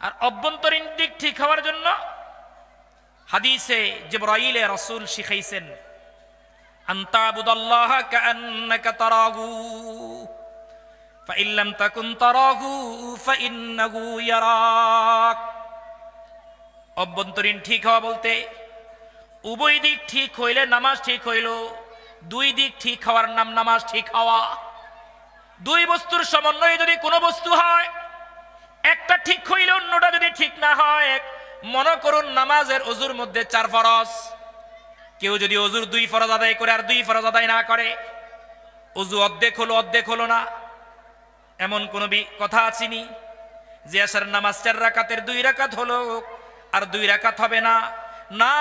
আর অভ্যন্তরীণ দিক ঠিক হওয়ার জন্য হাদিসে জিবরাইল রাসূল শিখাইছেন, আনতাবুদাল্লাহা কাআন্নাকা তারাহু ফাইন লাম তাকুন তারাহু ফাইন্নাহু ইয়ারাক। অভ্যন্তরীণ ঠিক হওয়া বলতে উভয় দিক ঠিক হইলে নামাজ ঠিক হইল। দুই দিক ঠিক হওয়ার নাম নামাজ ঠিক হওয়া। দুই বস্তুর সমন্বয়ে যদি কোনো বস্তু হয়, একটা ঠিক হইলে অন্যটা যদি ঠিক না হয়, মনে করুন নামাজের ওযুর মধ্যে 4 ফরজ, কেউ যদি ওযুর 2 ফরজ আদায় করে আর 2 ফরজ আদায় না করে, ওযু অর্ধেক হলো না, এমন কোন কথা আছেনি যে আসার নামাজ 4 রাকাতের 2 রাকাত হলো আর 2 রাকাত হবে না? না,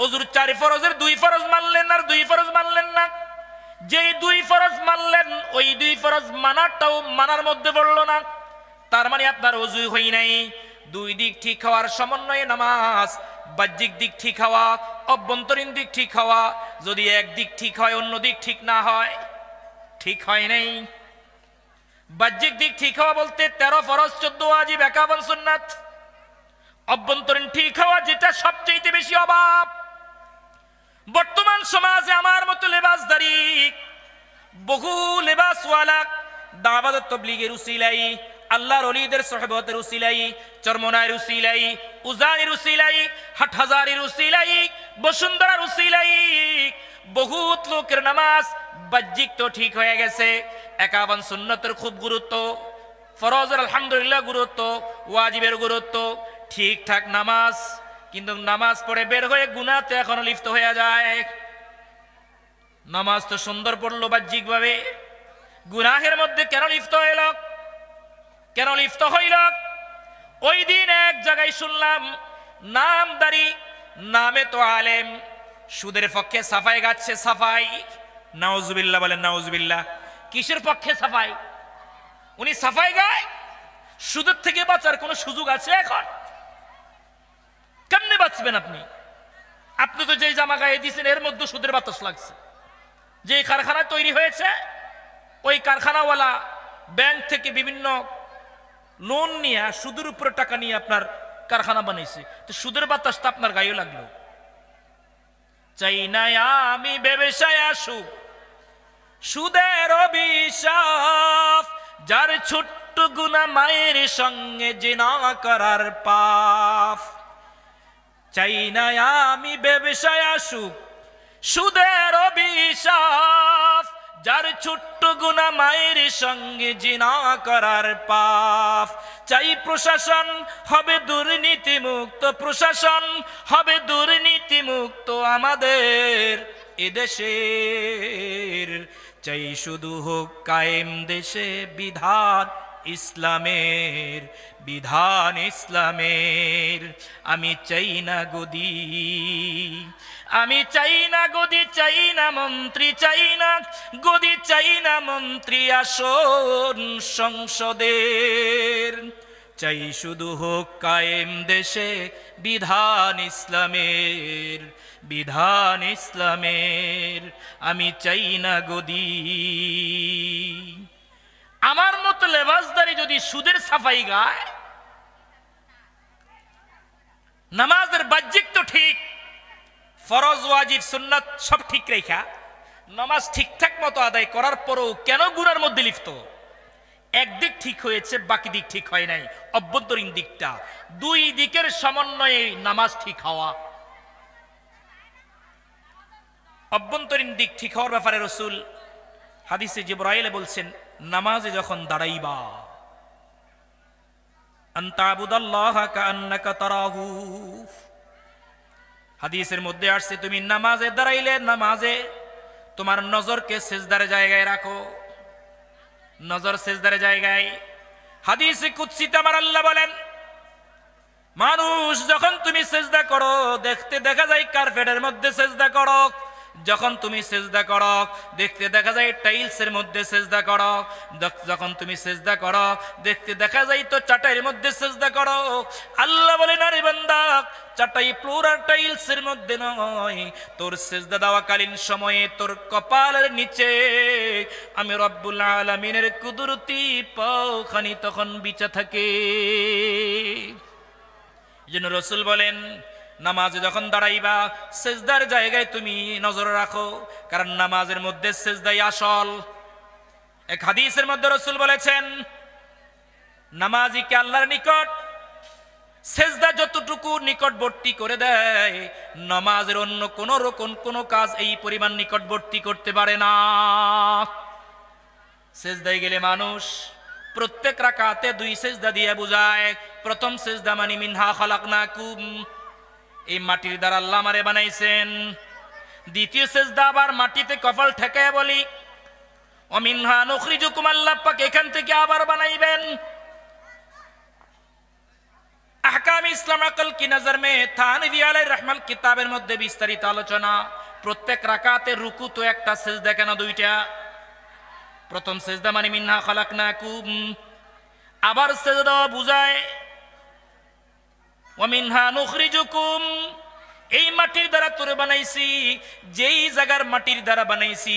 ওযুর 4 ফরজের 2 ফরজ মানলেন আর 2 ফরজ মানলেন না। যেই 2 ফরজ মানলেন ওই 2 ফরজ মানাটাও মানার মধ্যে পড়লো না, তার মানে আপনার ওযু হই নাই। দুই দিক ঠিক হওয়ার সমন্বয়ে নামাজ। বাহ্যিক দিক ঠিক হওয়া, অভ্যন্তরীণ দিক ঠিক হওয়া। যদি এক দিক ঠিক হয় অন্য দিক ঠিক না হয়, ঠিক হয় নাই। বাহ্যিক দিক ঠিক হওয়া বলতে 13 ফরজ 14 ওয়াজিব 51 সুন্নাত। অভ্যন্তরীণ ঠিক হওয়া যেটা সবচেয়ে বেশি অভাব বর্তমান সমাজে, আমার মতো লেবাসদারি বহু লেবাসওয়ালা দাওয়াত তাবলীগের উসিলাই, আল্লাহর ওলিদের সুহবতের উসিলাই, চরমনায়ের উসিলাই, উজানির উসিলাই, হাটহাজারির উসিলাই, বসুন্ধরার উসিলাই বহুত লোকের নামাজ বাহ্যিক তো ঠিক হয়ে গেছে। 51 সুন্নতের খুব গুরুত্ব, ফরজের আলহামদুলিল্লাহ গুরুত্ব, ওয়াজিবের গুরুত্ব, ঠিকঠাক নামাজ, কিন্তু নামাজ পড়ে বের হয়ে গুনাহতে এখনো লিপ্ত হয়ে যায়। নামাজ তো সুন্দর পড়লো বাহ্যিক ভাবে, গুনাহের মধ্যে কেন লিপ্ত হইল? কেন লিপ্ত হইল? ওই দিন এক জায়গায় শুনলাম নামদারি, নামে তো আলেম, সুদের পক্ষে সাফাই গাচ্ছে। সাফাই, নাউজুবিল্লাহ বলেন নাউজুবিল্লাহ। কিসের পক্ষে সাফাই? উনি সাফাই গায়। সুদের থেকে বাঁচার কোন সুযোগ আছে এখন? কেমনে বাঁচবেন আপনি? আপনি তো যেই জামা গায়ে দিয়েছেন এর মধ্যে সুদের বাতাস লাগছে। যে কারখানা তৈরি হয়েছে ওই কারখানাওয়ালা ব্যাংক থেকে বিভিন্ন লোন নিয়ে সুদের উপরে টাকা নিয়ে আপনার কারখানা বানাইছে, তো সুদের বাতাস তো আপনার গায়ে লাগলো। চাই না আমি ব্যবসায় আসুক সুদের অভিশাপ, যার ছোট্ট গুনাহ মায়ের সঙ্গে জিনা করার পাপ। চাই না আমি ব্যবসায় আসুক সুদের অভিশাপ, যার ছোট্ট গুনাহ মায়ের সঙ্গে জিনা করার পাপ। চাই প্রশাসন হবে দুর্নীতি মুক্ত, প্রশাসন হবে দুর্নীতি মুক্ত আমাদের এদেশের। চাই শুধু হোক কায়েম দেশে বিধান ইসলামের, বিধান ইসলামের। আমি চাই না গদি, আমি চাই না গদি, চাই না মন্ত্রী, চাই না গদি, চাই না মন্ত্রী আসন সংসদের। চাই শুধু হোক কায়েম দেশে বিধান ইসলামের, বিধান ইসলামের। আমি চাই না গদি। আমার মতো লেবাসদারি যদি সুদের সাফাই গায়, নামাজের বাহ্যিক তো ঠিক, ফরজ ওয়াজিব সুন্নাত সব ঠিক রেখা নামাজ ঠিকঠাক মতো আদায় করার পরেও কেন গুনার মধ্যে লিপ্ত? একদিক ঠিক হয়েছে, বাকি দিক ঠিক হয় নাই, অভ্যন্তরীণ দিকটা। দুই দিকের সমন্বয়ে নামাজ ঠিক হওয়া। অভ্যন্তরীণ দিক ঠিক হওয়ার ব্যাপারে রাসূল হাদিসে জিবরাইল বলছেন, নামাজে যখন দাঁড়াইবা, আনতাবুদাল্লাহা কাআন্নাকা তারাহু, হাদিসের মধ্যে আসছে তুমি নামাজে দাঁড়াইলে নামাজে তোমার নজরকে সিজদার জায়গায় রাখো, নজর সিজদার জায়গায়। হাদিসে কুদসিতে আমার আল্লাহ বলেন, মানুষ যখন তুমি সিজদা করো দেখতে দেখা যায় কার্পেটের মধ্যে সিজদা করো, যখন তুমি সেজদা করো দেখতে দেখা যায় টাইলসের মধ্যে সেজদা করো, যখন তুমি সেজদা করো দেখতে দেখা যায় তো চাটাইয়ের মধ্যে সেজদা করো। আল্লাহ বলেন আরে বান্দা, চাটাই ফ্লোর আর টাইলসের মধ্যে নয়, তোর সেজদা দেওয়াকালীন সময়ে তোর কপালের নিচে আমি রব্বুল আলামিনের কুদরতি পাখানি তখন বিছা থাকে। এইজন্য রাসূল বলেন নামাজে যখন দাঁড়াইবা সেজদার জায়গায় তুমি নজর রাখো, কারণ নামাজের মধ্যে সেজদাই আসল। এক হাদিসের মধ্যে রাসূল বলেছেন নামাজীকে আল্লাহর নিকট সেজদা যতটুকু নিকটবর্তী করে দেয়, নামাজের অন্য কোন রকম কোন কাজ এই পরিমাণ নিকটবর্তী করতে পারে না। সেজদায় গেলে মানুষ প্রত্যেক রাকাতে 2 সেজদা দিয়ে বুঝায়। প্রথম সেজদা মানে মিনহা খালাকনাকুম, এই মাটির দ্বারা আল্লাহ আমারে বানাইছেন। দ্বিতীয় সেজদা আবার মাটিতে কপাল ঠেকায় বলি অমিনহা নুখরিজুকুম, আল্লাহ পাক এখান থেকে আবার বানাইবেন। আহকাম ইসলাম আকল কি নজর মে থানভী আলাইহির রহমাল কিতাবের মধ্যে বিস্তারিত আলোচনা। প্রত্যেক রাকাতে রুকু তো একটা, সেজদা কেন 2টা? প্রথম সেজদা মানে মিনহা খালাকনাকুম, আবার সেজদা বুঝায় ওয়ামিনহা নুখরিজুকুম, এই মাটির দ্বারা তোরে বানাইছি, যেই জায়গার মাটির দ্বারা বানাইছি